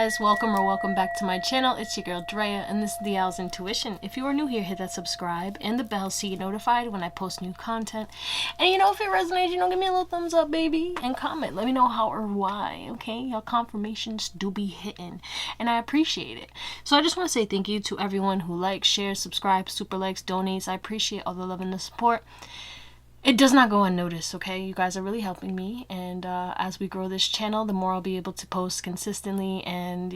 guys, welcome back to my channel. It's your girl Drea and this is Theowlsintuition. If you are new here, hit that subscribe and the bell so you get notified when I post new content. And if it resonates, give me a little thumbs up, baby, and comment. Let me know how or why, okay? Your confirmations do be hitting and I appreciate it. So I just want to say thank you to everyone who likes, shares, subscribes, super likes, donates. I appreciate all the love and the support. It does not go unnoticed, okay? You guys are really helping me, and as we grow this channel, the more I'll be able to post consistently and,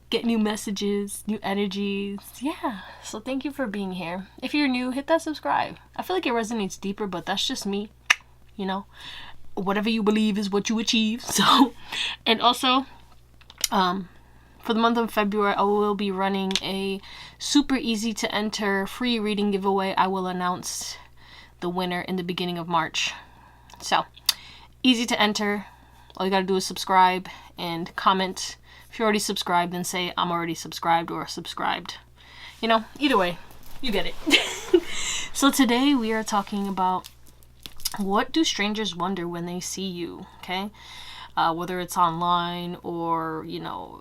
get new messages, new energies. Yeah, so thank you for being here. If you're new, hit that subscribe. I feel like it resonates deeper, but that's just me, Whatever you believe is what you achieve, so. And also, for the month of February, I will be running a super easy to enter free reading giveaway. I will announce the winner in the beginning of March. So easy to enter. All you gotta do is subscribe and comment. If you're already subscribed, then say I'm already subscribed or subscribed. Either way, you get it. So today we are talking about what do strangers wonder when they see you, okay? Whether it's online or,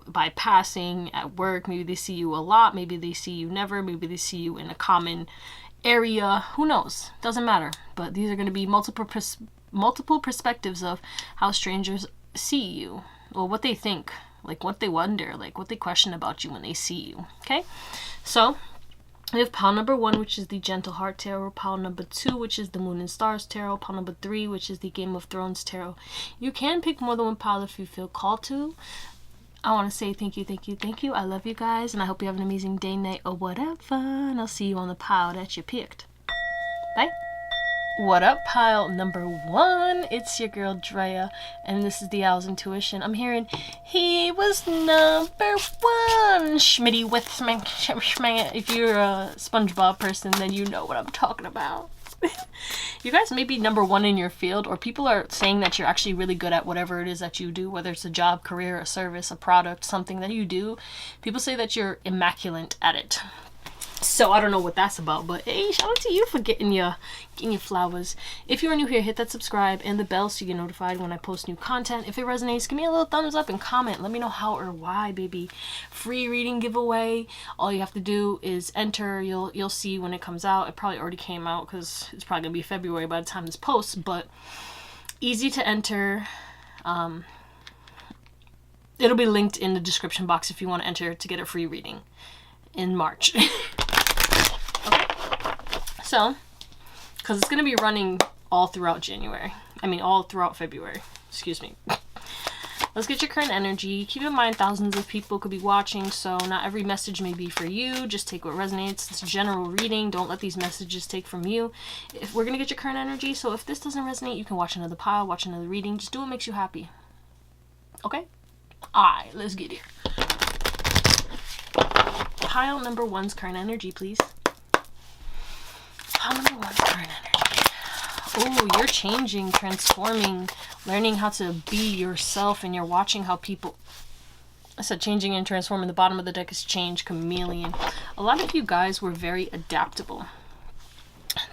by passing at work. Maybe they see you a lot, maybe they see you never, maybe they see you in a common area, who knows, doesn't matter. But these are going to be multiple perspectives of how strangers see you, or what they think, like what they wonder, like what they question about you when they see you. Okay, so we have pile number 1, which is the Gentle Heart Tarot, pile number 2, which is the Moon and Stars Tarot, pile number 3, which is the Game of Thrones Tarot. You can pick more than one pile if you feel called to. I want to say thank you. I love you guys, and I hope you have an amazing day, night, or whatever. And I'll see you on the pile that you picked. Bye. What up, pile number 1? It's your girl Drea, and this is the Theowlsintuition. I'm hearing he was number 1. Schmitty with me. If you're a SpongeBob person, then you know what I'm talking about. You guys may be number 1 in your field, or people are saying that you're actually really good at whatever it is that you do, whether it's a job, career, a service, a product, something that you do. People say that you're immaculate at it. So I don't know what that's about, but hey, shout out to you for getting your flowers. If you are new here, hit that subscribe and the bell so you get notified when I post new content. If it resonates, give me a little thumbs up and comment. Let me know how or why, baby. Free reading giveaway. All you have to do is enter. You'll see when it comes out. It probably already came out because it's probably gonna be February by the time this posts. But easy to enter. It'll be linked in the description box if you want to enter to get a free reading in March. Okay. So, because it's going to be running all throughout all throughout February. Excuse me. Let's get your current energy. Keep in mind, thousands of people could be watching, so not every message may be for you. Just take what resonates. It's a general reading. Don't let these messages take from you. If we're going to get your current energy, so if this doesn't resonate, you can watch another pile, watch another reading. Just do what makes you happy. Okay? Alright, let's get it. Pile number 1's current energy, please. Pile number 1's current energy. Oh, you're changing, transforming, learning how to be yourself, and you're watching how people... I said changing and transforming. The bottom of the deck is change, chameleon. A lot of you guys were very adaptable.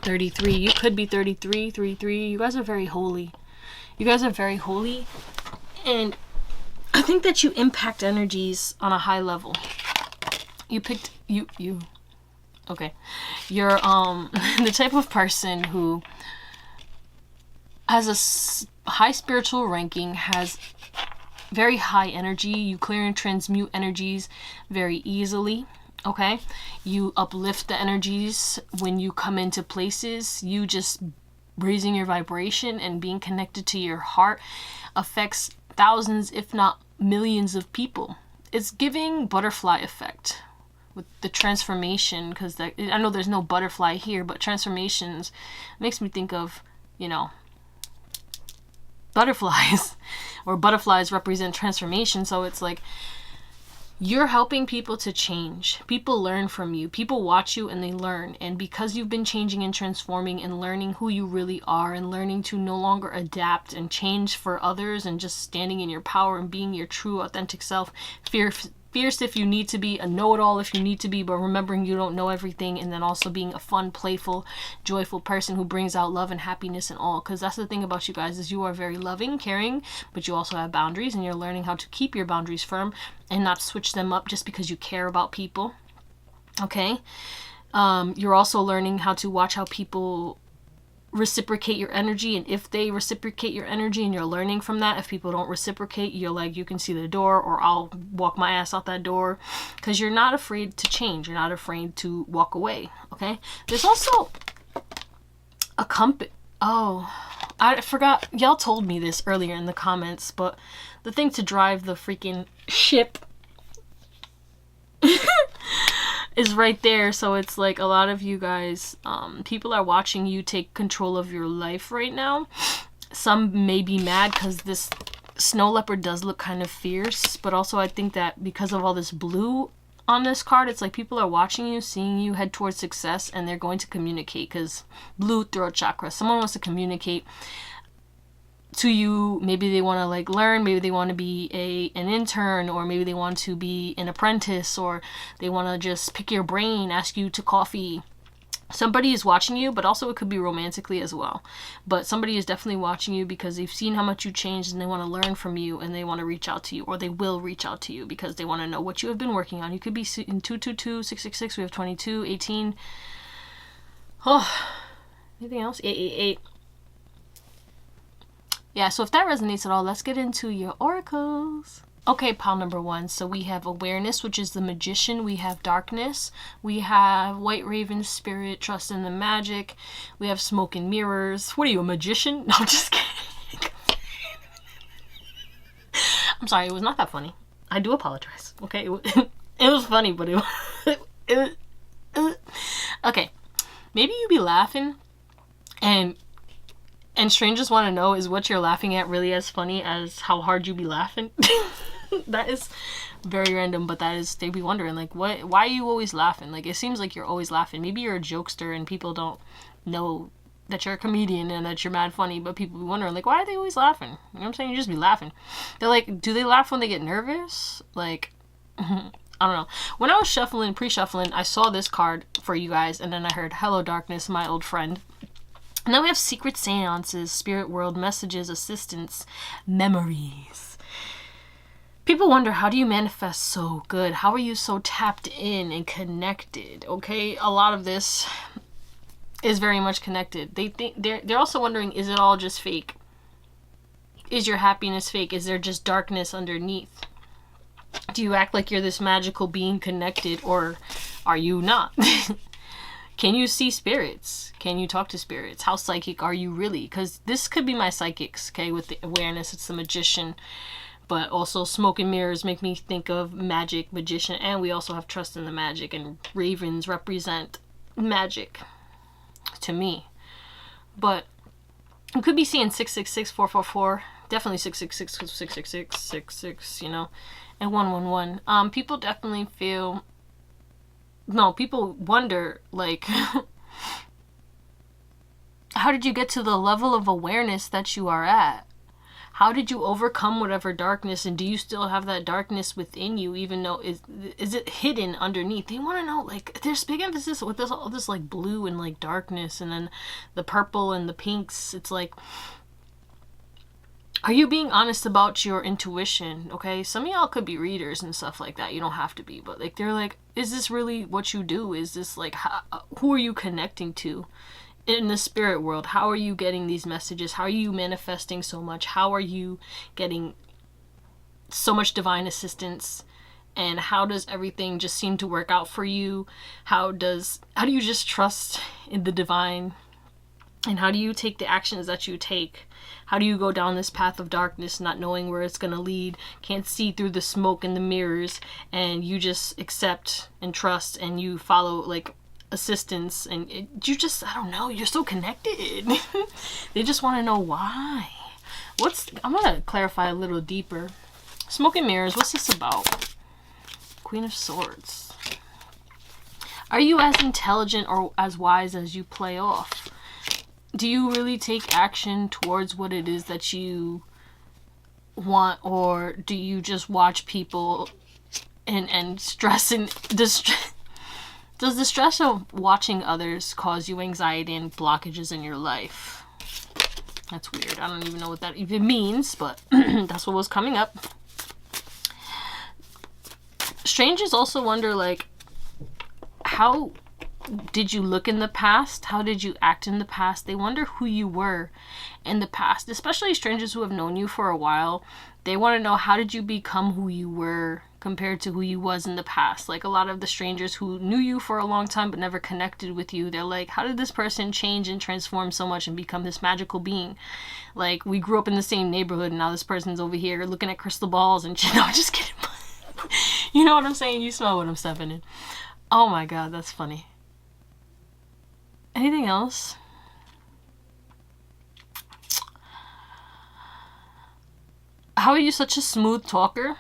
33. You could be 33, 33. You guys are very holy. You guys are very holy. And I think that you impact energies on a high level. Okay. You're the type of person who has a high spiritual ranking, has very high energy. You clear and transmute energies very easily. Okay. You uplift the energies when you come into places. You just raising your vibration and being connected to your heart affects thousands, if not millions of people. It's giving butterfly effect with the transformation, because I know there's no butterfly here, but transformations makes me think of, butterflies, or butterflies represent transformation. So it's like you're helping people to change. People learn from you. People watch you and they learn. And because you've been changing and transforming and learning who you really are and learning to no longer adapt and change for others and just standing in your power and being your true authentic self, fierce if you need to be, a know-it-all if you need to be, but remembering you don't know everything, and then also being a fun, playful, joyful person who brings out love and happiness and all. Because that's the thing about you guys, is you are very loving, caring, but you also have boundaries, and you're learning how to keep your boundaries firm and not switch them up just because you care about people. Okay? You're also learning how to watch how people reciprocate your energy, and if they reciprocate your energy, and you're learning from that. If people don't reciprocate, you're like, you can see the door, or I'll walk my ass out that door, because you're not afraid to change. You're not afraid to walk away. Okay, there's also a compass. Oh, I forgot, y'all told me this earlier in the comments, but the thing to drive the freaking ship is right there. So it's like, a lot of you guys, people are watching you take control of your life right now. Some may be mad because this snow leopard does look kind of fierce, but also I think that because of all this blue on this card, it's like people are watching you, seeing you head towards success, and they're going to communicate, because blue, throat chakra, someone wants to communicate to you. Maybe they want to like learn, maybe they want to be an intern, or maybe they want to be an apprentice, or they want to just pick your brain, ask you to coffee. Somebody is watching you, but also it could be romantically as well. But somebody is definitely watching you because they've seen how much you changed, and they want to learn from you, and they want to reach out to you, or they will reach out to you because they want to know what you have been working on. You could be in 222, 666, we have 22, 18. Oh, anything else? 888. Yeah, so if that resonates at all, let's get into your oracles. Okay, pile number 1. So we have awareness, which is the magician. We have darkness. We have white raven spirit, trust in the magic. We have smoke and mirrors. What are you, a magician? No, I'm just kidding. I'm sorry, it was not that funny. I do apologize. Okay, it was funny, but it was okay. Maybe you be laughing, and strangers want to know, is what you're laughing at really as funny as how hard you be laughing? That is very random, but that is, they be wondering, like, why are you always laughing? Like, it seems like you're always laughing. Maybe you're a jokester and people don't know that you're a comedian and that you're mad funny, but people be wondering, like, why are they always laughing? You know what I'm saying? You just be laughing. They're like, do they laugh when they get nervous? Like, I don't know. When I was shuffling, pre-shuffling, I saw this card for you guys, and then I heard, hello darkness, my old friend. And then we have secret seances, spirit world, messages, assistance, memories. People wonder, how do you manifest so good? How are you so tapped in and connected? Okay, a lot of this is very much connected. They think they're also wondering, is it all just fake? Is your happiness fake? Is there just darkness underneath? Do you act like you're this magical being connected, or are you not? Can you see spirits? Can you talk to spirits? How psychic are you really? Because this could be my psychics, okay? With the awareness, it's the magician. But also smoke and mirrors make me think of magic, magician. And we also have trust in the magic. And ravens represent magic to me. But you could be seeing 666, 444. Definitely 666, 666, 66, you know. And 111. People definitely feel... No, people wonder, like, how did you get to the level of awareness that you are at? How did you overcome whatever darkness, and do you still have that darkness within you, even though, is it hidden underneath? They want to know, like, there's big emphasis with this, all this, like, blue and, like, darkness, and then the purple and the pinks. It's like, are you being honest about your intuition? Okay, some of y'all could be readers and stuff like that. You don't have to be, but, like, they're like, is this really what you do? Is this, like, who are you connecting to in the spirit world? How are you getting these messages? How are you manifesting so much? How are you getting so much divine assistance? And how does everything just seem to work out for you? How do you just trust in the divine? And how do you take the actions that you take? How do you go down this path of darkness, not knowing where it's going to lead, can't see through the smoke and the mirrors, and you just accept and trust, and you follow, like, assistance, and you just, I don't know, you're so connected. They just want to know why. I'm going to clarify a little deeper. Smoke and mirrors, what's this about? Queen of Swords. Are you as intelligent or as wise as you play off? Do you really take action towards what it is that you want, or do you just watch people and stress and does the stress of watching others cause you anxiety and blockages in your life? That's weird. I don't even know what that even means, but that's what was coming up. Strangers also wonder, like, how did you look in the past? How did you act in the past? They wonder who you were in the past, especially strangers who have known you for a while. They want to know, how did you become who you were compared to who you was in the past? Like, a lot of the strangers who knew you for a long time but never connected with you, they're like, how did this person change and transform so much and become this magical being? Like, we grew up in the same neighborhood and now this person's over here looking at crystal balls and shit. No, I'm just kidding. You know what I'm saying? You smell what I'm stepping in. Oh my god, that's funny. Anything else? How are you such a smooth talker?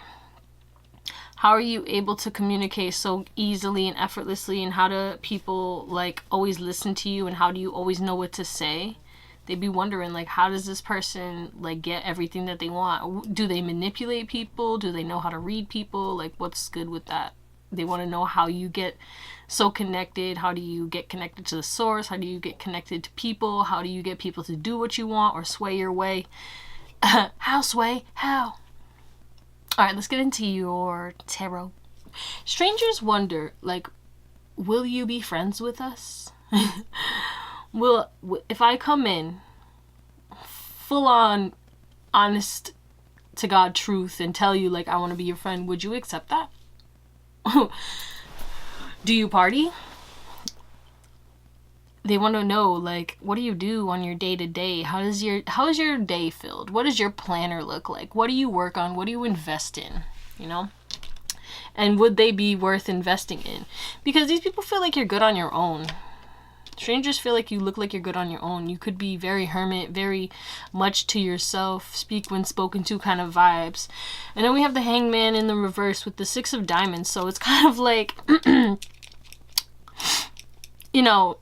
How are you able to communicate so easily and effortlessly? And how do people, like, always listen to you? And how do you always know what to say? They'd be wondering, like, how does this person, like, get everything that they want? Do they manipulate people? Do they know how to read people? Like, what's good with that? They want to know how you get so connected. How do you get connected to the source? How do you get connected to people? How do you get people to do what you want or sway your way? How, Sway? How? Alright, let's get into your tarot. Strangers wonder, like, will you be friends with us? If I come in full on honest to God truth and tell you, like, I want to be your friend, would you accept that? Do you party? They want to know, like, what do you do on your day-to-day? How is your day filled? What does your planner look like? What do you work on? What do you invest in? You know? And would they be worth investing in? Because these people feel like you're good on your own. Strangers feel like you look like you're good on your own. You could be very hermit, very much to yourself, speak when spoken to kind of vibes. And then we have the Hangman in the reverse with the 6 of Diamonds. So it's kind of like, you know,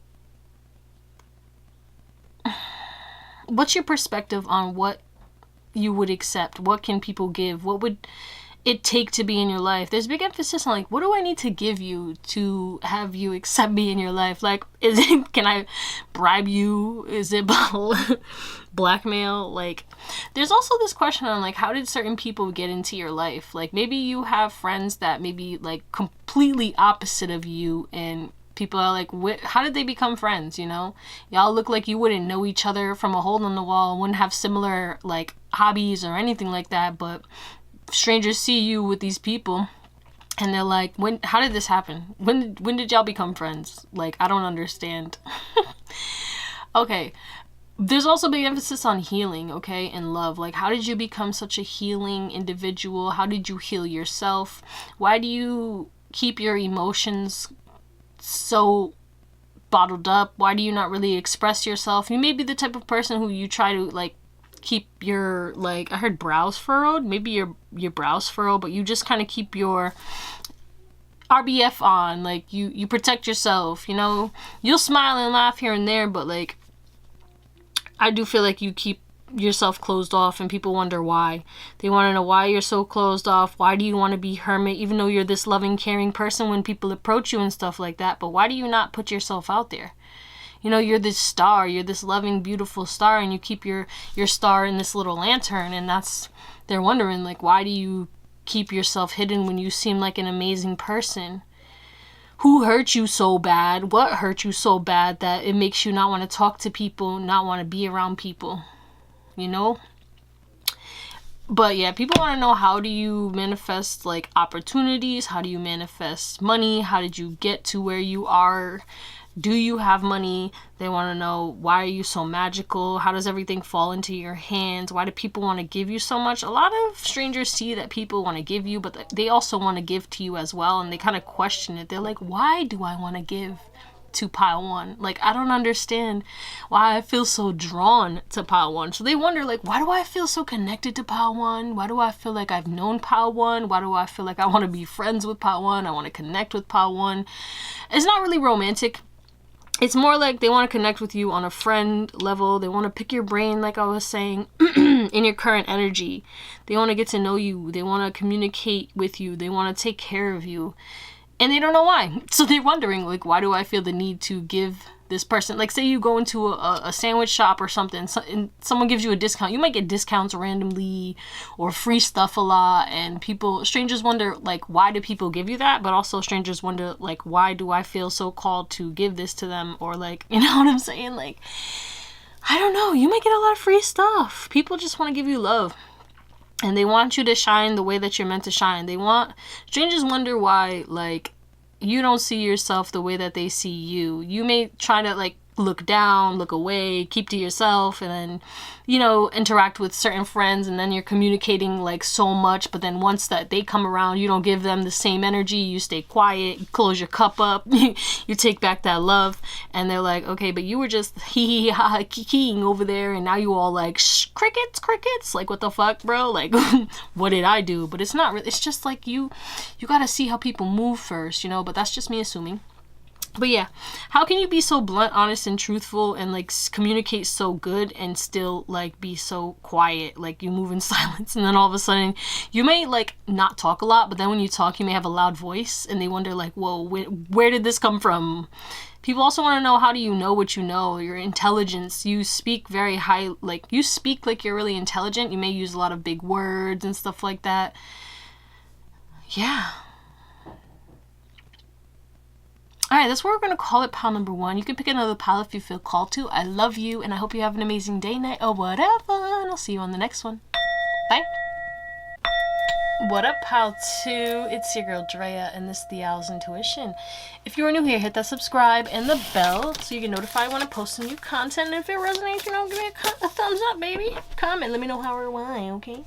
what's your perspective on what you would accept? What can people give? What would it take to be in your life? There's big emphasis on, like, what do I need to give you to have you accept me in your life? Like, can I bribe you? Is it blackmail? Like, there's also this question on, like, how did certain people get into your life? Like, maybe you have friends that maybe, like, completely opposite of you, and people are like, how did they become friends, you know? Y'all look like you wouldn't know each other from a hole in the wall, wouldn't have similar, like, hobbies or anything like that, but strangers see you with these people and they're like, how did this happen? When did y'all become friends? Like, I don't understand. Okay, there's also big emphasis on healing, okay, and love. Like, how did you become such a healing individual? How did you heal yourself? Why do you keep your emotions so bottled up? Why do you not really express yourself? You may be the type of person who you try to, like, keep your, like, I heard brows furrowed, maybe your brows furrowed, but you just kind of keep your RBF on, like, you protect yourself, you know? You'll smile and laugh here and there, but, like, I do feel like you keep yourself closed off, and people wonder why. They want to know why you're so closed off. Why do you want to be hermit, even though you're this loving, caring person when people approach you and stuff like that? But why do you not put yourself out there? You know, you're this star, you're this loving, beautiful star, and you keep your star in this little lantern, and they're wondering, like, why do you keep yourself hidden when you seem like an amazing person? Who hurt you so bad? What hurt you so bad that it makes you not want to talk to people, not want to be around people, you know? But yeah, people want to know, how do you manifest, like, opportunities? How do you manifest money? How did you get to where you are? Do you have money? They want to know, why are you so magical? How does everything fall into your hands? Why do people want to give you so much? A lot of strangers see that people want to give you, but they also want to give to you as well, and they kind of question it. They're like, why do I want to give to pile 1? Like, I don't understand why I feel so drawn to pile 1. So they wonder, like, why do I feel so connected to pile 1? Why do I feel like I've known pile 1? Why do I feel like I want to be friends with pile 1? I want to connect with pile 1. It's not really romantic. It's more like they want to connect with you on a friend level. They want to pick your brain, like I was saying. in your current energy. They want to get to know you. They want to communicate with you. They want to take care of you. And they don't know why. So they're wondering, like, why do I feel the need to give this person, like, say you go into a sandwich shop or something, and someone gives you a discount. You might get discounts randomly or free stuff a lot, and strangers wonder, like, why do people give you that? But also strangers wonder, like, why do I feel so called to give this to them? Or, like, you know what I'm saying? Like, I don't know. You might get a lot of free stuff. People just want to give you love. And they want you to shine the way that you're meant to shine. Strangers wonder why, like, you don't see yourself the way that they see you. You may try to, like, look down, look away, keep to yourself, and then, you know, interact with certain friends, and then you're communicating, like, so much, but then once that they come around, you don't give them the same energy. You stay quiet, you close your cup up, you take back that love, and they're like, okay, but you were just hee-hee-ha-ha kikiing over there, and now you all like, shh, crickets, like, what the fuck, bro? Like, what did I do? But it's not really, it's just like you gotta see how people move first, you know, but that's just me assuming. But yeah, how can you be so blunt, honest, and truthful, and, like, communicate so good and still, like, be so quiet? Like, you move in silence, and then all of a sudden you may, like, not talk a lot, but then when you talk you may have a loud voice, and they wonder, like, whoa, where did this come from? People also want to know, how do you know what you know? Your intelligence. You speak very high, like, you speak like you're really intelligent. You may use a lot of big words and stuff like that. Yeah. Alright, that's what we're going to call it, pile number 1. You can pick another pile if you feel called to. I love you, and I hope you have an amazing day, night, or whatever. And I'll see you on the next one. Bye. What up, pile 2? It's your girl, Drea, and this is Theowlsintuition. If you are new here, hit that subscribe and the bell so you get notified when I post some new content. And if it resonates, you know, give me a thumbs up, baby. Comment, let me know how or why, okay?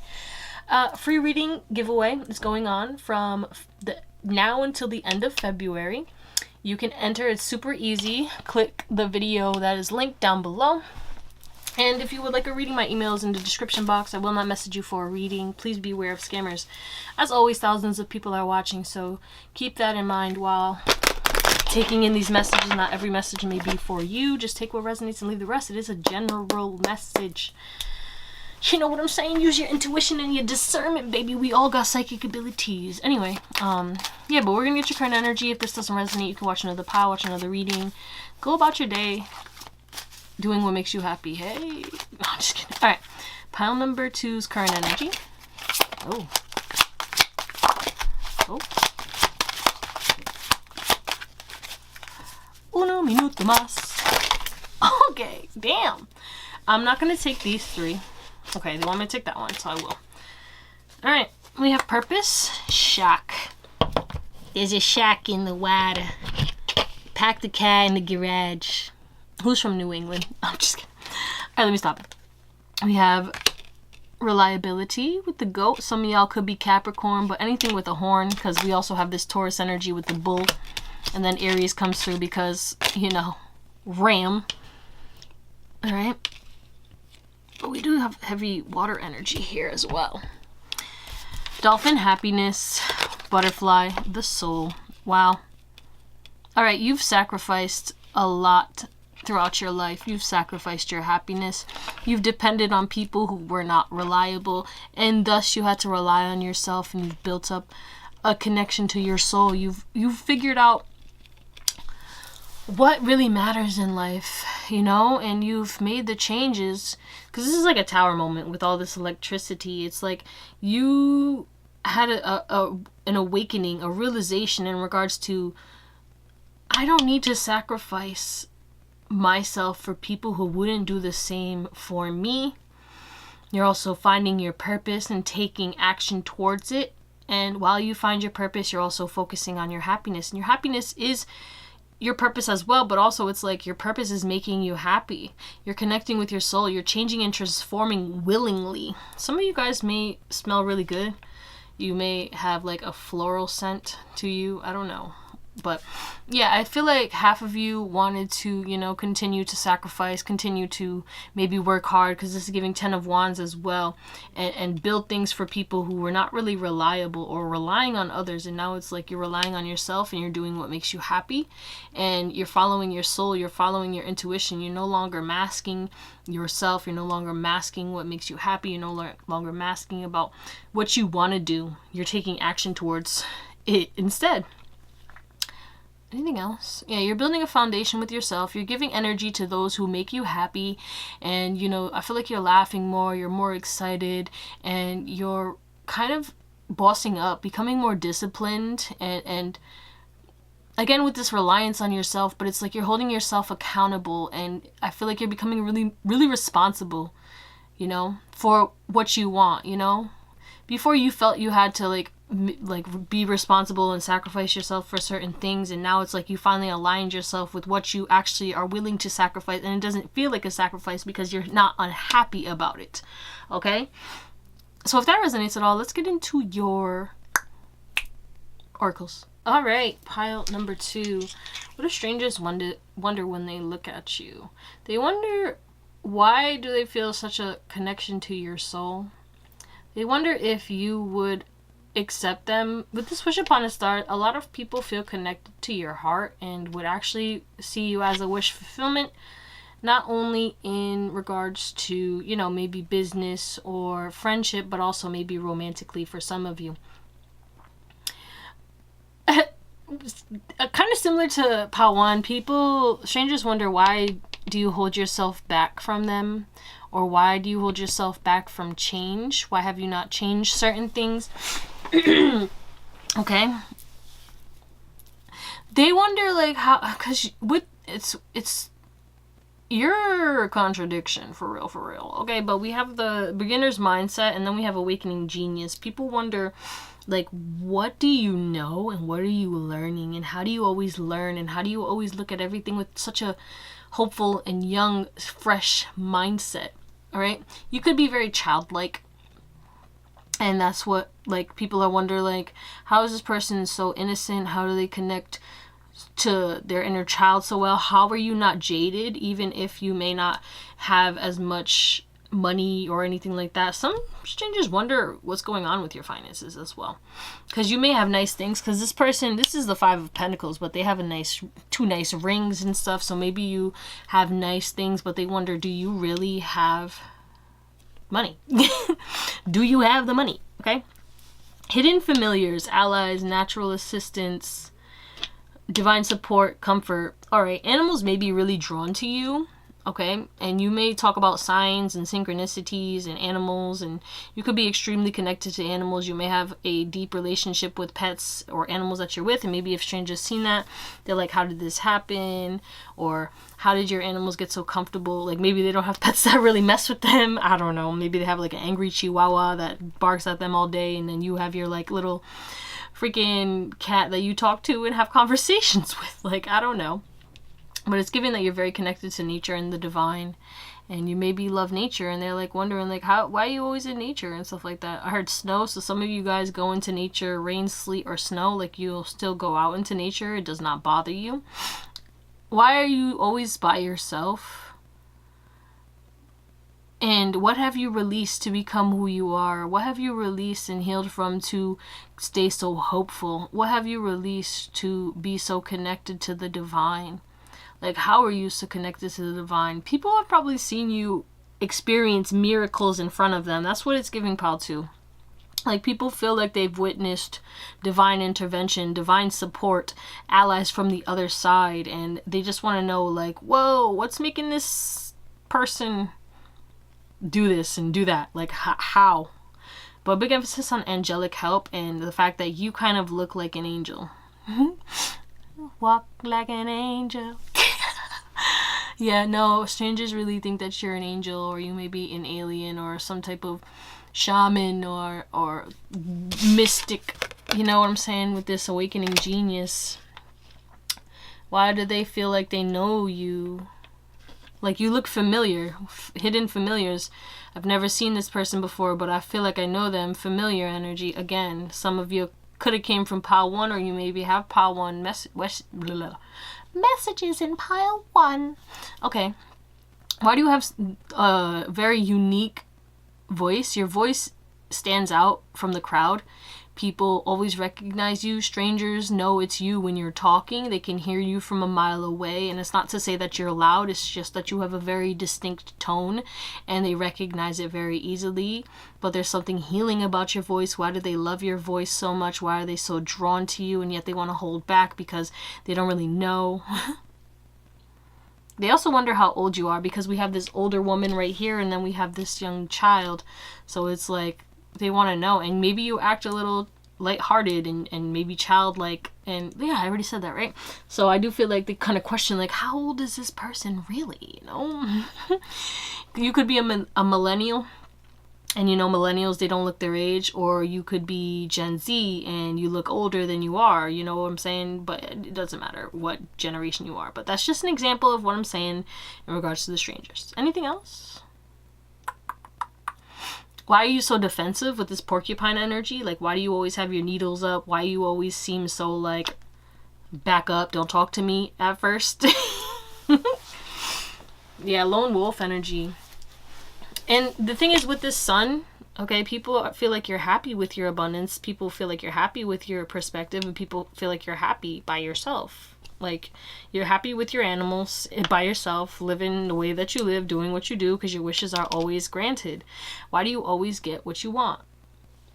Free reading giveaway is going on from now until the end of February. You can enter, it's super easy. Click the video that is linked down below. And if you would like a reading, my email is in the description box. I will not message you for a reading. Please be aware of scammers. As always, thousands of people are watching, so keep that in mind while taking in these messages. Not every message may be for you. Just take what resonates and leave the rest. It is a general message. You know what I'm saying? Use your intuition and your discernment, baby. We all got psychic abilities. Anyway, yeah, but we're gonna get your current energy. If this doesn't resonate, you can watch another pile, watch another reading. Go about your day doing what makes you happy. Hey, no, I'm just kidding. All right, pile number 2's current energy. Oh. Uno minuto más. Okay, damn. I'm not gonna take these 3. Okay, they want me to take that one, so I will. Alright, we have purpose. Shack. There's a shack in the water. Pack the car in the garage. Who's from New England? I'm just kidding. Alright, let me stop. We have reliability with the goat. Some of y'all could be Capricorn, but anything with a horn, because we also have this Taurus energy with the bull. And then Aries comes through because, you know, ram. Alright. But we do have heavy water energy here as well. Dolphin, happiness. Butterfly, the soul. Wow. Alright, you've sacrificed a lot throughout your life. You've sacrificed your happiness. You've depended on people who were not reliable, and thus you had to rely on yourself, and you've built up a connection to your soul. You've figured out what really matters in life, you know, and you've made the changes, because this is like a tower moment with all this electricity. It's like you had an awakening, a realization in regards to, I don't need to sacrifice myself for people who wouldn't do the same for me. You're also finding your purpose and taking action towards it. And while you find your purpose, you're also focusing on your happiness. And your happiness is your purpose as well, but also it's like your purpose is making you happy. You're connecting with your soul. You're changing and transforming willingly. Some of you guys may smell really good. You may have like a floral scent to you. I don't know. But yeah, I feel like half of you wanted to, you know, continue to sacrifice, continue to maybe work hard, because this is giving 10 of Wands as well, and build things for people who were not really reliable or relying on others. And now it's like you're relying on yourself and you're doing what makes you happy, and you're following your soul, you're following your intuition. You're no longer masking yourself, you're no longer masking what makes you happy, you're no longer masking about what you want to do. You're taking action towards it instead. Anything else? Yeah, you're building a foundation with yourself. You're giving energy to those who make you happy. And, you know, I feel like you're laughing more. You're more excited. And you're kind of bossing up, becoming more disciplined. And again, with this reliance on yourself, but it's like you're holding yourself accountable. And I feel like you're becoming really, really responsible, you know, for what you want, you know. Before you felt you had to like be responsible and sacrifice yourself for certain things, and now it's like you finally aligned yourself with what you actually are willing to sacrifice, and it doesn't feel like a sacrifice because you're not unhappy about it. Okay, so if that resonates at all, let's get into your oracles. All right, pile number 2. What do strangers wonder when they look at you? They wonder, why do they feel such a connection to your soul? They wonder if you would accept them. With this wish upon a star, a lot of people feel connected to your heart and would actually see you as a wish fulfillment, not only in regards to, you know, maybe business or friendship, but also maybe romantically for some of you. Kind of similar to Pawan, strangers wonder, why do you hold yourself back from them? Or why do you hold yourself back from change? Why have you not changed certain things? Okay. They wonder, like, how, because with it's your contradiction, for real. Okay, but we have the beginner's mindset, and then we have awakening genius. People wonder, like, what do you know, and what are you learning, and how do you always learn, and how do you always look at everything with such a hopeful and young, fresh mindset? All right, you could be very childlike, and that's what, like, people are wonder, like, how is this person so innocent? How do they connect to their inner child so well? How are you not jaded, even if you may not have as much money or anything like that? Some strangers wonder what's going on with your finances as well, because you may have nice things, because this person, this is the 5 of Pentacles, but they have two nice rings and stuff, so maybe you have nice things, but they wonder, do you really have money? Do you have the money? Okay, hidden familiars, allies, natural assistance, divine support, comfort. All right, animals may be really drawn to you. Okay, and you may talk about signs and synchronicities and animals, and you could be extremely connected to animals. You may have a deep relationship with pets or animals that you're with, and maybe if strangers seen that, they're like, how did this happen? Or how did your animals get so comfortable? Like, maybe they don't have pets that really mess with them. I don't know. Maybe they have like an angry chihuahua that barks at them all day, and then you have your like little freaking cat that you talk to and have conversations with. Like, I don't know. But it's given that you're very connected to nature and the divine, and you maybe love nature, and they're like wondering, like, why are you always in nature and stuff like that. I heard snow, so some of you guys go into nature, rain, sleet, or snow, like, you'll still go out into nature. It does not bother you. Why are you always by yourself? And what have you released to become who you are? What have you released and healed from to stay so hopeful? What have you released to be so connected to the divine? Like, how are you so connected to the divine? People have probably seen you experience miracles in front of them. That's what it's giving power to. Like, people feel like they've witnessed divine intervention, divine support, allies from the other side, and they just want to know, like, whoa, what's making this person do this and do that? Like, how? But big emphasis on angelic help and the fact that you kind of look like an angel. Walk like an angel. Yeah, no, strangers really think that you're an angel, or you may be an alien, or some type of shaman, or mystic. You know what I'm saying? With this awakening genius. Why do they feel like they know you? Like, you look familiar. Hidden familiars. I've never seen this person before, but I feel like I know them. Familiar energy. Again, some of you could have came from pile 1, or you maybe have pile 1 messages in pile 1. Okay. Why do you have a very unique voice? Your voice stands out from the crowd. People always recognize you. Strangers know it's you when you're talking. They can hear you from a mile away. And it's not to say that you're loud. It's just that you have a very distinct tone and they recognize it very easily. But there's something healing about your voice. Why do they love your voice so much? Why are they so drawn to you and yet they want to hold back because they don't really know? They also wonder how old you are because we have this older woman right here and then we have this young child. So it's like they want to know. And maybe you act a little lighthearted and maybe childlike. And yeah, I already said that, right? So I do feel like they kind of question, like, how old is this person really? You know? You could be a millennial. And you know, millennials, they don't look their age. Or you could be Gen Z and you look older than you are. You know what I'm saying? But it doesn't matter what generation you are. But that's just an example of what I'm saying in regards to the strangers. Anything else? Why are you so defensive with this porcupine energy? Like, why do you always have your needles up? Why you always seem so, like, back up, don't talk to me at first? Yeah, lone wolf energy. And the thing is with this sun, okay, people feel like you're happy with your abundance. People feel like you're happy with your perspective. And people feel like you're happy by yourself. Like, you're happy with your animals by yourself, living the way that you live, doing what you do, because your wishes are always granted. Why do you always get what you want?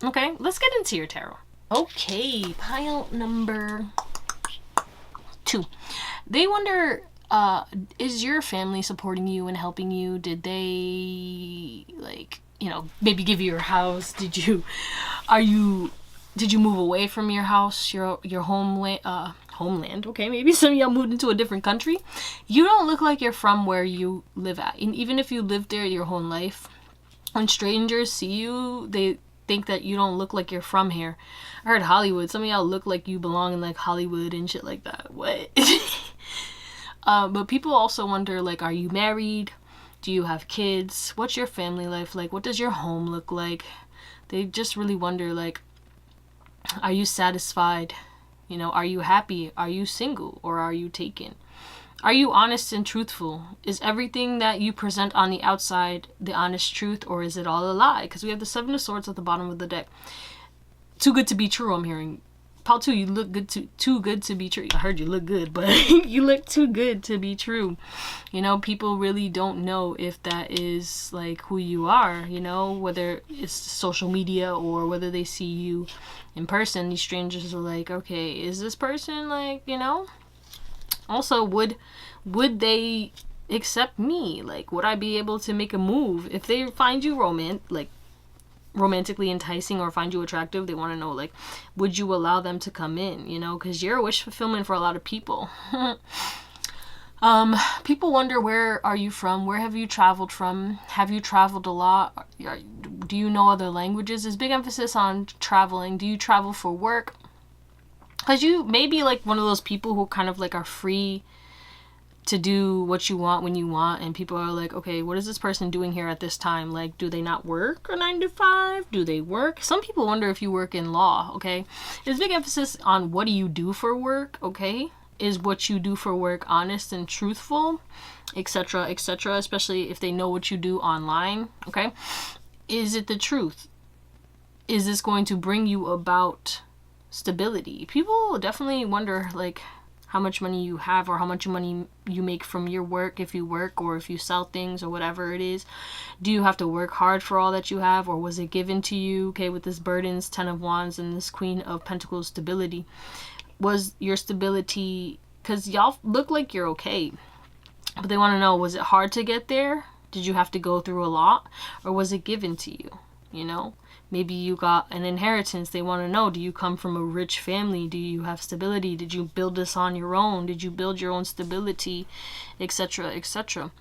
Okay, let's get into your tarot. Okay, pile number 2. They wonder, is your family supporting you and helping you? Did they, like, you know, maybe give you your house? Did you move away from your house, your homeland? Okay, maybe some of y'all moved into a different country. You don't look like you're from where you live at. And even if you lived there your whole life, when strangers see you, they think that you don't look like you're from here. I heard Hollywood. Some of y'all look like you belong in, like, Hollywood and shit like that. What? But people also wonder, like, are you married? Do you have kids? What's your family life like? What does your home look like? They just really wonder, like, are you satisfied? You know, are you happy? Are you single or are you taken? Are you honest and truthful? Is everything that you present on the outside the honest truth, or is it all a lie? Because we have the 7 of Swords at the bottom of the deck. Too good to be true, I'm hearing. Pile 2, you look good too good to be true. I heard you look good, but you look too good to be true. You know, people really don't know if that is, like, who you are, you know, whether it's social media or whether they see you in person. These strangers are like, okay, is this person, like, you know? Also, would they accept me? Like, would I be able to make a move? If they find you romantically enticing or find you attractive, they want to know, like, would you allow them to come in, you know? Because you're a wish fulfillment for a lot of people. People wonder, where are you from? Where have you traveled from? Have you traveled a lot? Do you know other languages? There's big emphasis on traveling. Do you travel for work? Because you may be, like, one of those people who kind of, like, are free to do what you want when you want, and people are like, okay, what is this person doing here at this time? Like, do they not work a 9 to 5? Do they work? Some people wonder if you work in law, okay? There's big emphasis on what do you do for work, okay? Is what you do for work honest and truthful, etc., etc., especially if they know what you do online, okay? Is it the truth? Is this going to bring you about stability? People definitely wonder, like, how much money you have or how much money you make from your work, if you work or if you sell things or whatever it is. Do you have to work hard for all that you have, or was it given to you? Okay, with this burdens, 10 of Wands, and this Queen of Pentacles stability. Was your stability, because y'all look like you're okay, but they want to know, was it hard to get there? Did you have to go through a lot, or was it given to you? You know, maybe you got an inheritance. They want to know, do you come from a rich family? Do you have stability? Did you build this on your own? Did you build your own stability, etc., etc.?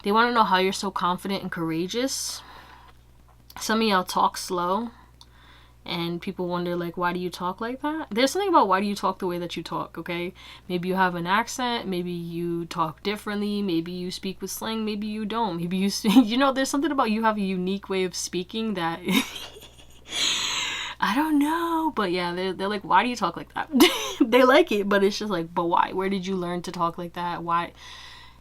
They want to know how you're so confident and courageous. Some of y'all talk slow, and people wonder, like, why do you talk like that? There's something about why do you talk the way that you talk, okay? Maybe you have an accent, maybe you talk differently, maybe you speak with slang, maybe you don't, maybe you you know, there's something about you have a unique way of speaking that I don't know. But yeah, they're like, why do you talk like that? They like it, but it's just like, but why? Where did you learn to talk like that? Why?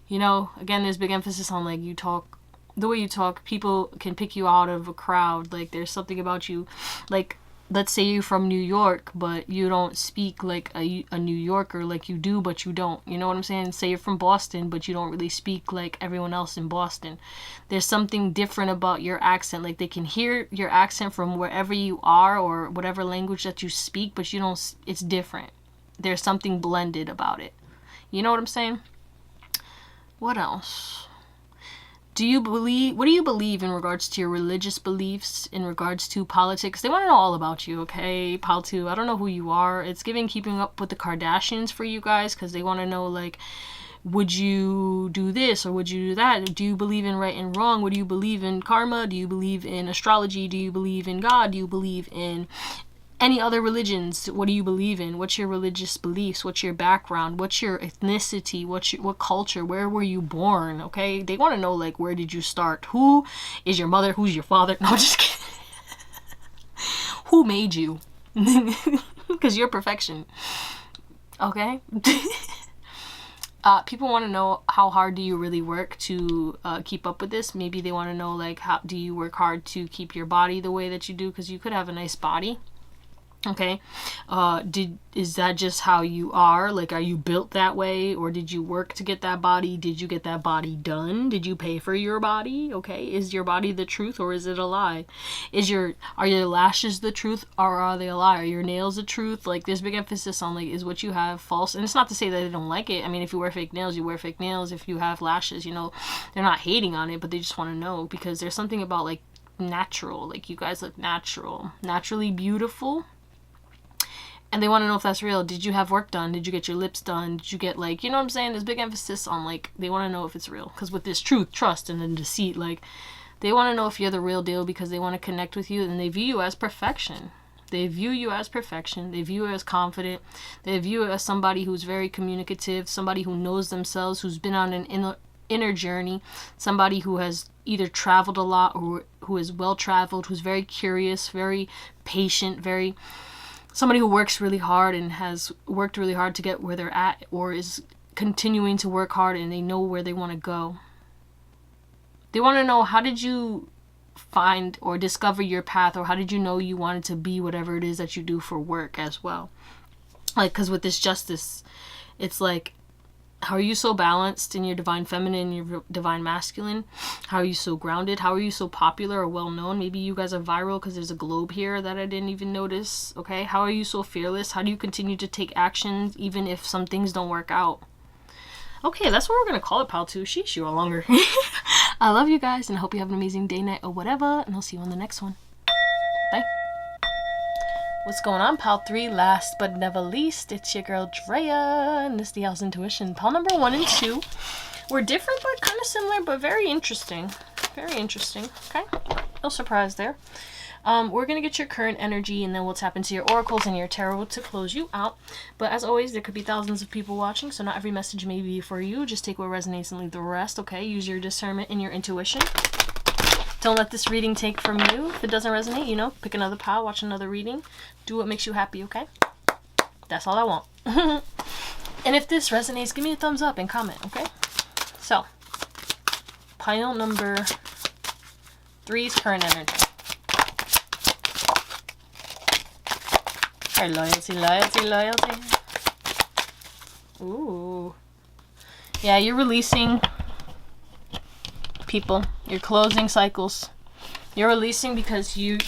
You know, again, there's big emphasis on like you talk, the way you talk, people can pick you out of a crowd. Like there's something about you, like let's say you're from New York, but you don't speak like a New Yorker like you do, but you don't. You know what I'm saying? Say you're from Boston, but you don't really speak like everyone else in Boston. There's something different about your accent. Like they can hear your accent from wherever you are or whatever language that you speak, but you don't, it's different. There's something blended about it. You know what I'm saying? What else? What do you believe in regards to your religious beliefs, in regards to politics? They want to know all about you, okay? Pal 2, I don't know who you are. It's giving keeping up with the Kardashians for you guys, because they want to know, like, would you do this or would you do that? Do you believe in right and wrong? What do you believe in? Karma? Do you believe in astrology? Do you believe in God? Do you believe in any other religions? What do you believe in? What's your religious beliefs? What's your background? What's your ethnicity? What culture? Where were you born? Okay, they want to know, like, where did you start? Who is your mother? Who's your father? No, just kidding. Who made you? Because you're perfection. Okay. People want to know, how hard do you really work to keep up with this? Maybe they want to know, like, how do you work hard to keep your body the way that you do? Because you could have a nice body. Okay, is that just how you are? Like, are you built that way, or did you work to get that body? Did you get that body done? Did you pay for your body? Okay, is your body the truth, or is it a lie? Are your lashes the truth, or are they a lie? Are your nails the truth? Like, there's big emphasis on, like, is what you have false? And it's not to say that they don't like it. I mean, if you wear fake nails, you wear fake nails. If you have lashes, you know, they're not hating on it, but they just want to know, because there's something about, like, natural. Like, you guys look natural, naturally beautiful. And they want to know if that's real. Did you have work done? Did you get your lips done? Did you get, like, you know what I'm saying? There's big emphasis on, like, they want to know if it's real. Because with this truth, trust, and then deceit, like, they want to know if you're the real deal, because they want to connect with you, and they view you as perfection. They view you as perfection. They view you as confident. They view you as somebody who's very communicative, somebody who knows themselves, who's been on an inner journey, somebody who has either traveled a lot or who is well traveled, who's very curious, very patient, somebody who works really hard and has worked really hard to get where they're at, or is continuing to work hard, and they know where they want to go. They want to know, how did you find or discover your path, or how did you know you wanted to be whatever it is that you do for work as well? Like, because with this justice, it's like, how are you so balanced in your divine feminine, your divine masculine? How are you so grounded? How are you so popular or well known? Maybe you guys are viral because there's a globe here that I didn't even notice. Okay, how are you so fearless? How do you continue to take action even if some things don't work out? Okay, that's what we're gonna call it, pal 2. Sheesh, you are longer. I love you guys, and I hope you have an amazing day, night, or whatever, and I'll see you on the next one. Bye. What's going on, pal 3? Last but never least, it's your girl Drea, and this is Theowlsintuition. Pal number 1 and 2 were different but kind of similar, but very interesting. Very interesting. Okay, no surprise there. We're gonna get your current energy, and then we'll tap into your oracles and your tarot to close you out. But as always, there could be thousands of people watching, so not every message may be for you. Just take what resonates and leave the rest. Okay, use your discernment and your intuition. Don't let this reading take from you. If it doesn't resonate, you know, pick another pile, watch another reading. Do what makes you happy, okay? That's all I want. And if this resonates, give me a thumbs up and comment, okay? So, pile number 3's current energy. Our loyalty, loyalty, loyalty. Ooh. Yeah, you're releasing people. You're closing cycles. You're releasing because you're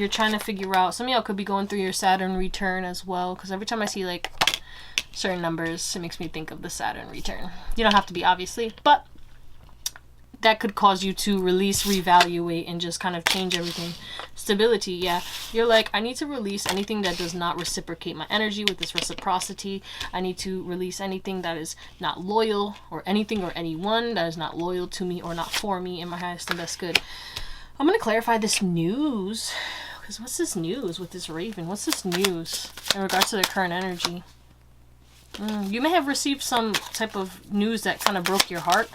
trying to figure out. Some of y'all could be going through your Saturn return as well, because every time I see like certain numbers, it makes me think of the Saturn return. You don't have to be, obviously, but that could cause you to release, reevaluate, and just kind of change everything. Stability, yeah. You're like, I need to release anything that does not reciprocate my energy with this reciprocity. I need to release anything that is not loyal, or anything or anyone that is not loyal to me or not for me in my highest and best good. I'm going to clarify this news, because what's this news with this raven? What's this news in regards to the current energy? You may have received some type of news that kind of broke your heart.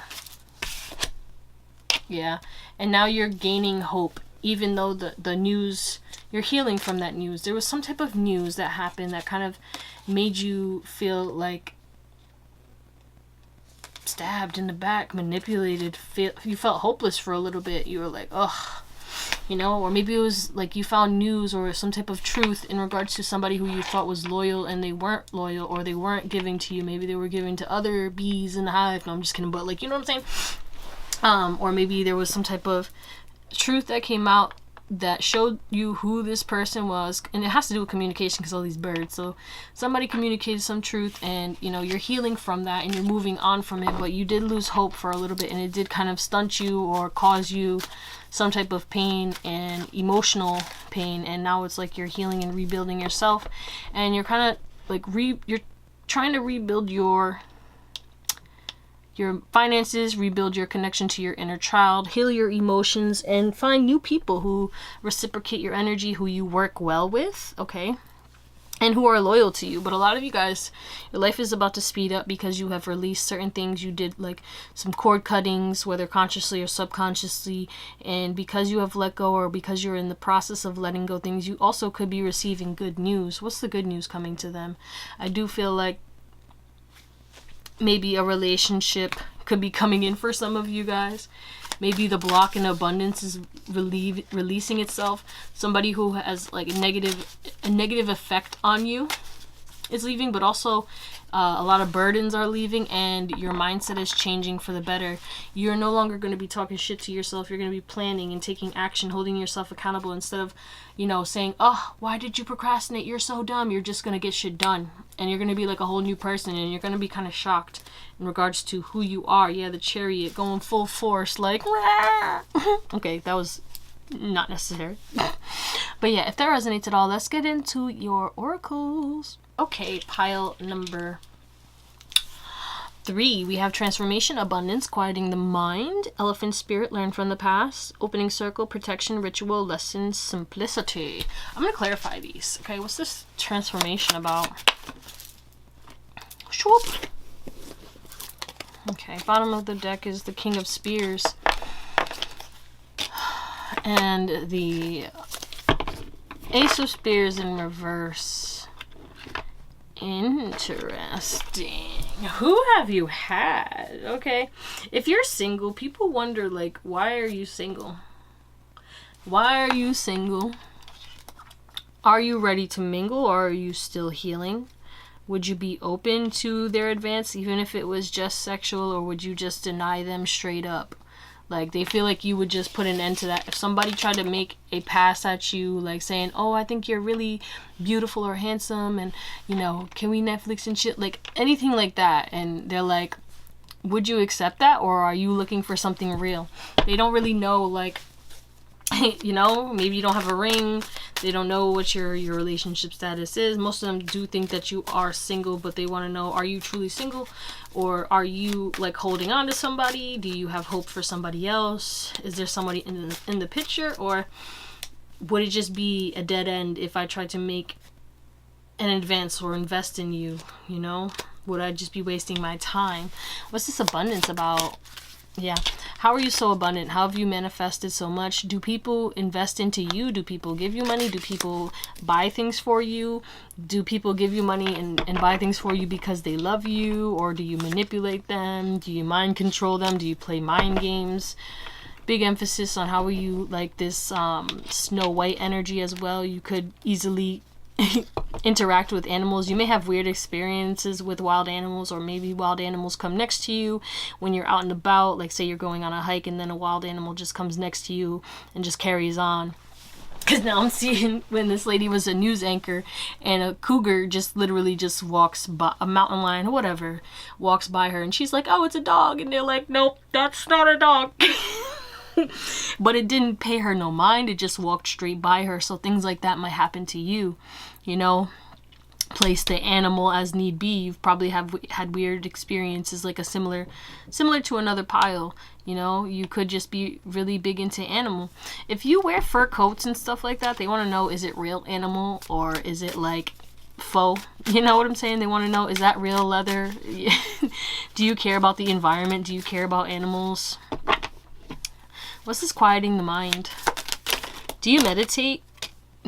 Yeah, and now you're gaining hope even though the news, you're healing from that news. There was some type of news that happened that kind of made you feel like stabbed in the back, manipulated, you felt hopeless for a little bit. You were like, ugh, you know, or maybe it was like you found news or some type of truth in regards to somebody who you thought was loyal and they weren't loyal, or they weren't giving to you. Maybe they were giving to other bees in the hive. No, I'm just kidding, but like, you know what I'm saying? Or maybe there was some type of truth that came out that showed you who this person was, and it has to do with communication because all these birds. So somebody communicated some truth, and you know, you're healing from that and you're moving on from it, but you did lose hope for a little bit, and it did kind of stunt you or cause you some type of pain and emotional pain. And now it's like you're healing and rebuilding yourself, and you're kind of like you're trying to rebuild your finances, rebuild your connection to your inner child, heal your emotions, and find new people who reciprocate your energy, who you work well with, okay? And who are loyal to you. But a lot of you guys, your life is about to speed up because you have released certain things. You did like some cord cuttings, whether consciously or subconsciously, and because you have let go, or because you're in the process of letting go things, you also could be receiving good news. What's the good news coming to them? I do feel like maybe a relationship could be coming in for some of you guys. Maybe the block in abundance is releasing itself. Somebody who has like a negative effect on you is leaving, but also a lot of burdens are leaving, and your mindset is changing for the better. You're no longer going to be talking shit to yourself. You're going to be planning and taking action, holding yourself accountable, instead of, you know, saying, oh, why did you procrastinate? You're so dumb. You're just going to get shit done. And you're going to be like a whole new person, and you're going to be kind of shocked in regards to who you are. Yeah, the chariot going full force, like, okay, that was not necessary. But yeah, if that resonates at all, let's get into your oracles. Okay, pile number 3. We have transformation, abundance, quieting the mind, elephant spirit, learn from the past, opening circle, protection, ritual, lesson, simplicity. I'm going to clarify these. Okay, what's this transformation about? Shoop. Okay, bottom of the deck is the King of Spears. And the Ace of Spears in reverse. Interesting. Who have you had? Okay. If you're single, people wonder, like, why are you single? Why are you single? Are you ready to mingle, or are you still healing? Would you be open to their advance, even if it was just sexual, or would you just deny them straight up? Like, they feel like you would just put an end to that. If somebody tried to make a pass at you, like saying, oh, I think you're really beautiful or handsome, and, you know, can we Netflix and shit? Like, anything like that. And they're like, would you accept that, or are you looking for something real? They don't really know, like, you know, maybe you don't have a ring. They don't know what your relationship status is. Most of them do think that you are single, but they want to know, are you truly single? Or are you like holding on to somebody? Do you have hope for somebody else? Is there somebody in the picture? Or would it just be a dead end if I tried to make an advance or invest in you? You know, would I just be wasting my time? What's this abundance about? Yeah. How are you so abundant? How have you manifested so much? Do people invest into you? Do people give you money? Do people buy things for you? Do people give you money and buy things for you because they love you? Or do you manipulate them? Do you mind control them? Do you play mind games? Big emphasis on how are you like this Snow White energy as well. You could easily interact with animals. You may have weird experiences with wild animals, or maybe wild animals come next to you when you're out and about. Like, say you're going on a hike and then a wild animal just comes next to you and just carries on. Because now I'm seeing when this lady was a news anchor and a cougar just literally just walks by, a mountain lion or whatever, walks by her, and she's like, oh, it's a dog. And they're like, nope, that's not a dog. But it didn't pay her no mind. It just walked straight by her. So things like that might happen to you. You know, place the animal as need be. You've probably had weird experiences, like a similar to another pile. You know, you could just be really big into animal. If you wear fur coats and stuff like that, they want to know, is it real animal or is it like faux? You know what I'm saying? They want to know, is that real leather? Do you care about the environment? Do you care about animals? What's this quieting the mind? Do you meditate?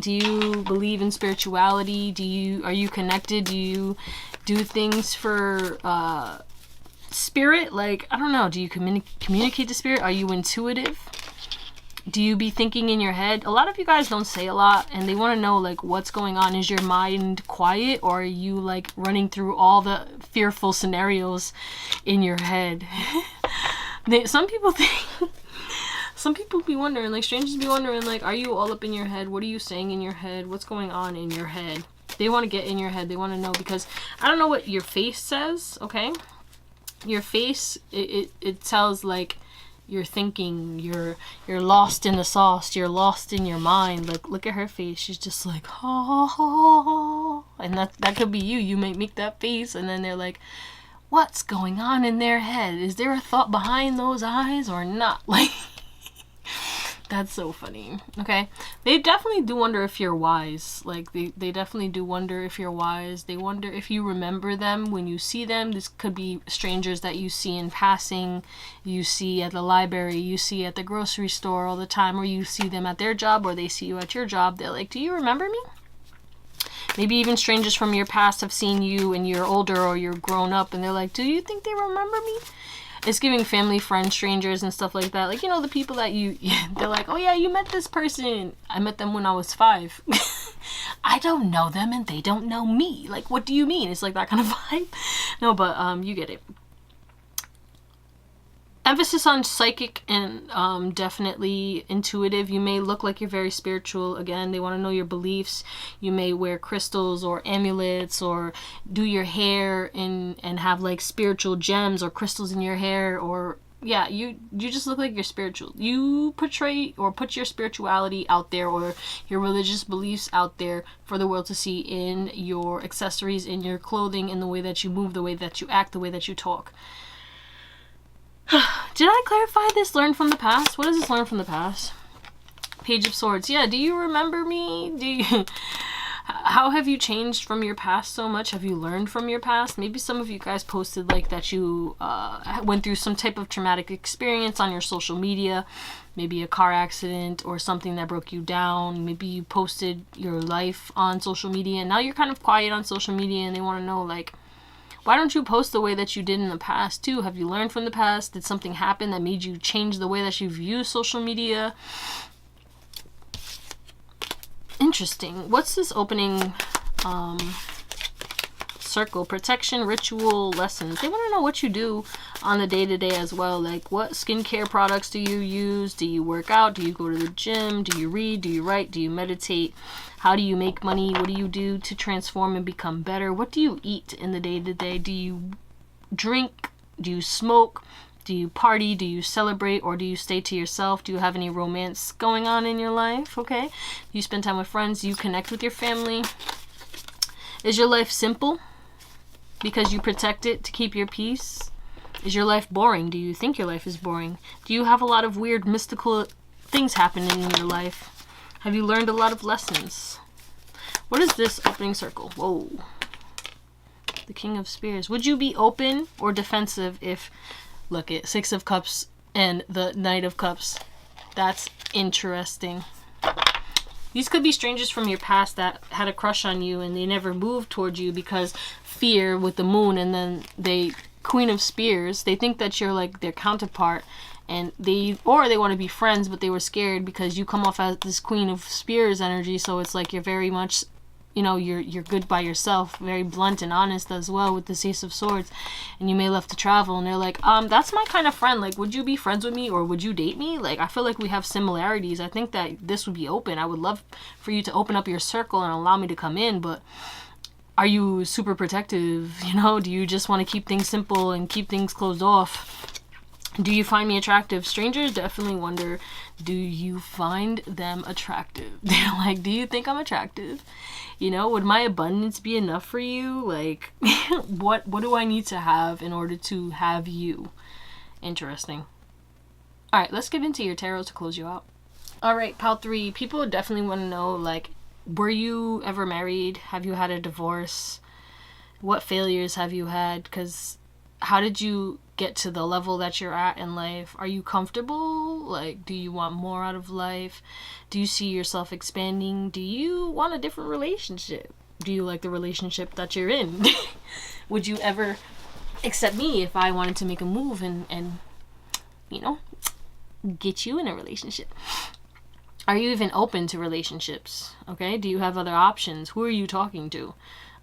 Do you believe in spirituality? Are you connected? Do you do things for spirit? Like, I don't know. Do you communicate to spirit? Are you intuitive? Do you be thinking in your head? A lot of you guys don't say a lot, and they want to know, like, what's going on. Is your mind quiet, or are you, like, running through all the fearful scenarios in your head? Some people be wondering, like, strangers be wondering, like, are you all up in your head? What are you saying in your head? What's going on in your head? They want to get in your head. They want to know, because I don't know what your face says, okay? Your face, it tells, like, you're thinking, you're lost in the sauce, you're lost in your mind. Like, look at her face. She's just like, ha. And that could be you. You might make that face, and then they're like, what's going on in their head? Is there a thought behind those eyes or not? Like, that's so funny. Okay, they definitely do wonder if you're wise. Like, they definitely do wonder if you're wise. They wonder if you remember them when you see them. This could be strangers that you see in passing, you see at the library, you see at the grocery store all the time, or you see them at their job, or they see you at your job. They're like, do you remember me? Maybe even strangers from your past have seen you and you're older or you're grown up, and they're like, do you think they remember me? It's giving family, friends, strangers, and stuff like that. Like, you know, the people that they're like, oh yeah, you met this person. I met them when I was 5. I don't know them and they don't know me. Like, what do you mean? It's like that kind of vibe. No, but you get it. Emphasis on psychic and definitely intuitive. You may look like you're very spiritual. Again, they want to know your beliefs. You may wear crystals or amulets, or do your hair and have like spiritual gems or crystals in your hair, or yeah, you just look like you're spiritual. You portray or put your spirituality out there, or your religious beliefs out there for the world to see in your accessories, in your clothing, in the way that you move, the way that you act, the way that you talk. Did I clarify this? Learn from the past? What is this learn from the past? Page of Swords. Yeah, do you remember me? How have you changed from your past so much? Have you learned from your past? Maybe some of you guys posted like that you went through some type of traumatic experience on your social media. Maybe a car accident or something that broke you down. Maybe you posted your life on social media, and now you're kind of quiet on social media, and they want to know, like, why don't you post the way that you did in the past too? Have you learned from the past? Did something happen that made you change the way that you view social media? Interesting. What's this opening circle? Protection, ritual, lessons. They want to know what you do on the day-to-day as well. Like, what skincare products do you use? Do you work out? Do you go to the gym? Do you read? Do you write? Do you meditate? How do you make money? What do you do to transform and become better? What do you eat in the day-to-day? Do you drink? Do you smoke? Do you party? Do you celebrate? Or do you stay to yourself? Do you have any romance going on in your life? Okay. Do you spend time with friends? Do you connect with your family? Is your life simple because you protect it to keep your peace? Is your life boring? Do you think your life is boring? Do you have a lot of weird mystical things happening in your life? Have you learned a lot of lessons? What is this opening circle? Whoa. The King of Spears. Would you be open or defensive if, look at 6 of Cups and the Knight of Cups. That's interesting. These could be strangers from your past that had a crush on you and they never moved towards you because fear with the moon, and then Queen of Spears, they think that you're like their counterpart, and they want to be friends, but they were scared because you come off as this Queen of Spears energy. So it's like you're very much, you know, you're good by yourself, very blunt and honest as well with the Ace of Swords, and you may love to travel, and they're like, that's my kind of friend. Like, would you be friends with me, or would you date me? Like, I feel like we have similarities. I think that this would be open. I would love for you to open up your circle and allow me to come in, but are you super protective? You know, do you just want to keep things simple and keep things closed off? Do you find me attractive? Strangers definitely wonder, do you find them attractive? They're like, do you think I'm attractive? You know, would my abundance be enough for you? Like, what do I need to have in order to have you? Interesting. All right, let's get into your tarot to close you out. All right, pile 3. People definitely want to know, like, were you ever married? Have you had a divorce? What failures have you had? Because how did you get to the level that you're at in life? Are you comfortable? Like, do you want more out of life? Do you see yourself expanding? Do you want a different relationship? Do you like the relationship that you're in? Would you ever accept me if I wanted to make a move and you know, get you in a relationship? Are you even open to relationships? Okay, do you have other options? Who are you talking to?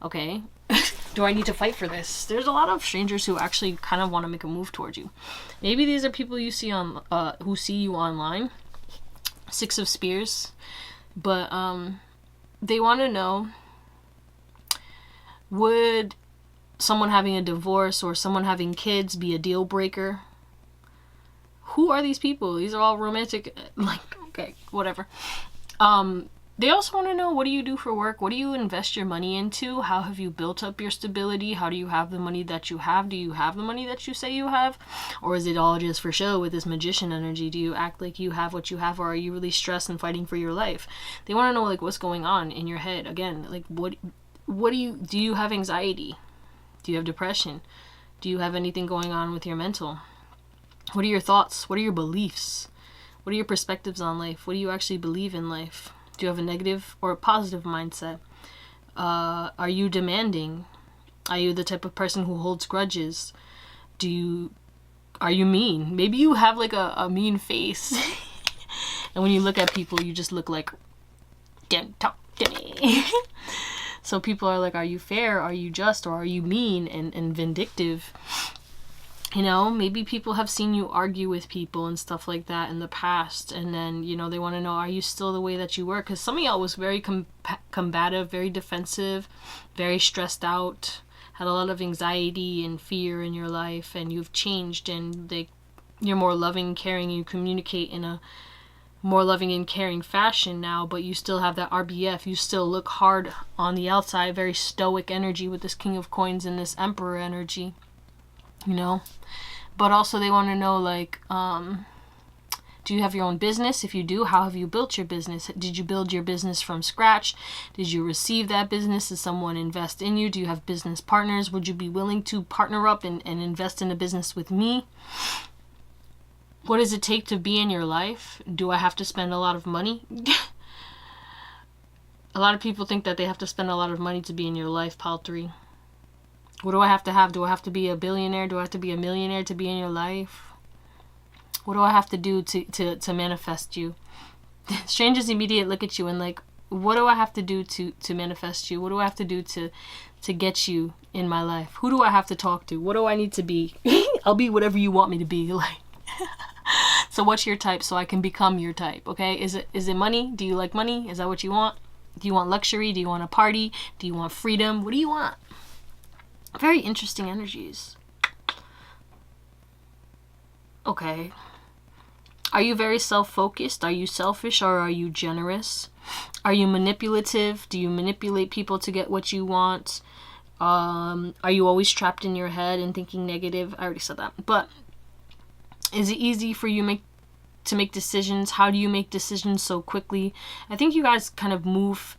Okay, do I need to fight for this? There's a lot of strangers who actually kind of want to make a move towards you. Maybe these are people you see on who see you online. 6 of Spears. But they want to know, would someone having a divorce or someone having kids be a deal breaker? Who are these people? These are all romantic, like, okay, whatever. They also want to know, what do you do for work? What do you invest your money into? How have you built up your stability? How do you have the money that you have? Do you have the money that you say you have? Or is it all just for show with this magician energy? Do you act like you have what you have, or are you really stressed and fighting for your life? They want to know, like, what's going on in your head. Again, like, what do you have anxiety? Do you have depression? Do you have anything going on with your mental? What are your thoughts? What are your beliefs? What are your perspectives on life? What do you actually believe in life? Do you have a negative or a positive mindset? Are you demanding? Are you the type of person who holds grudges? Are you mean? Maybe you have like a mean face. And when you look at people, you just look like, don't talk to me. So people are like, are you fair? Are you just? Or are you mean and vindictive? You know, maybe people have seen you argue with people and stuff like that in the past. And then, you know, they want to know, are you still the way that you were? Because some of y'all was very combative, very defensive, very stressed out, had a lot of anxiety and fear in your life. And you've changed, and you're more loving, caring, and you communicate in a more loving and caring fashion now. But you still have that RBF. You still look hard on the outside, very stoic energy with this King of Coins and this Emperor energy. You know, but also they want to know, like, do you have your own business? If you do, how have you built your business? Did you build your business from scratch? Did you receive that business? Did someone invest in you? Do you have business partners? Would you be willing to partner up and invest in a business with me? What does it take to be in your life? Do I have to spend a lot of money? A lot of people think that they have to spend a lot of money to be in your life, pile 3. What do I have to have? Do I have to be a billionaire? Do I have to be a millionaire to be in your life? What do I have to do to manifest you? Strangers immediately look at you and like, what do I have to do to manifest you? What do I have to do to get you in my life? Who do I have to talk to? What do I need to be? I'll be whatever you want me to be. Like, so what's your type so I can become your type? Okay, is it money? Do you like money? Is that what you want? Do you want luxury? Do you want a party? Do you want freedom? What do you want? Very interesting energies. Okay. Are you very self-focused? Are you selfish, or are you generous? Are you manipulative? Do you manipulate people to get what you want? Are you always trapped in your head and thinking negative? I already said that. But is it easy for you to make decisions? How do you make decisions so quickly? I think you guys kind of move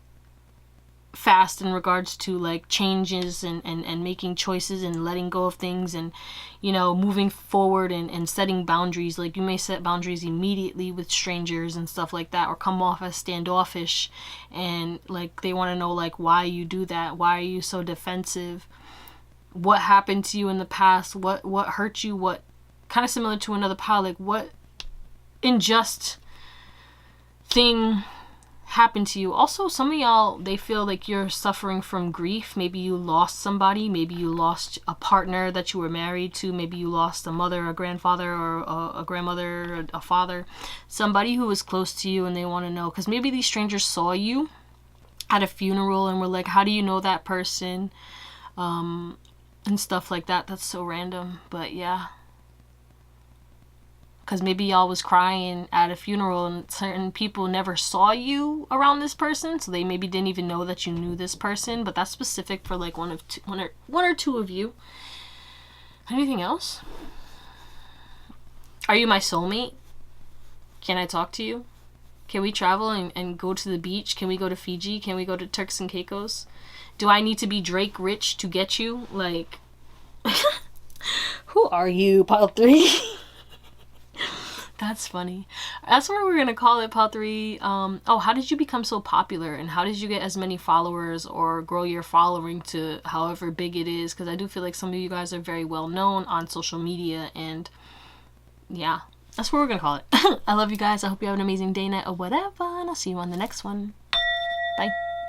fast in regards to like changes and making choices and letting go of things, and, you know, moving forward and setting boundaries. Like, you may set boundaries immediately with strangers and stuff like that, or come off as standoffish, and like they want to know like why you do that. Why are you so defensive? What happened to you in the past? What hurt you? What, kind of similar to another pile, like what unjust thing happened to you? Also, some of y'all, they feel like you're suffering from grief. Maybe you lost somebody. Maybe you lost a partner that you were married to. Maybe you lost a mother, a grandfather, or a grandmother, a father, somebody who was close to you, and they want to know, because maybe these strangers saw you at a funeral and were like, how do you know that person? And stuff like that. That's so random, but yeah. Because maybe y'all was crying at a funeral and certain people never saw you around this person, so they maybe didn't even know that you knew this person. But that's specific for like one or two of you. Anything else? Are you my soulmate? Can I talk to you? Can we travel and go to the beach? Can we go to Fiji? Can we go to Turks and Caicos? Do I need to be Drake rich to get you? Like, Who are you, Pile 3? That's funny. That's what we're gonna call it, Pile 3. Oh, how did you become so popular, and how did you get as many followers or grow your following to however big it is? Because I do feel like some of you guys are very well known on social media, and yeah, that's what we're gonna call it. I love you guys. I hope you have an amazing day, night, or whatever, and I'll see you on the next one. Bye.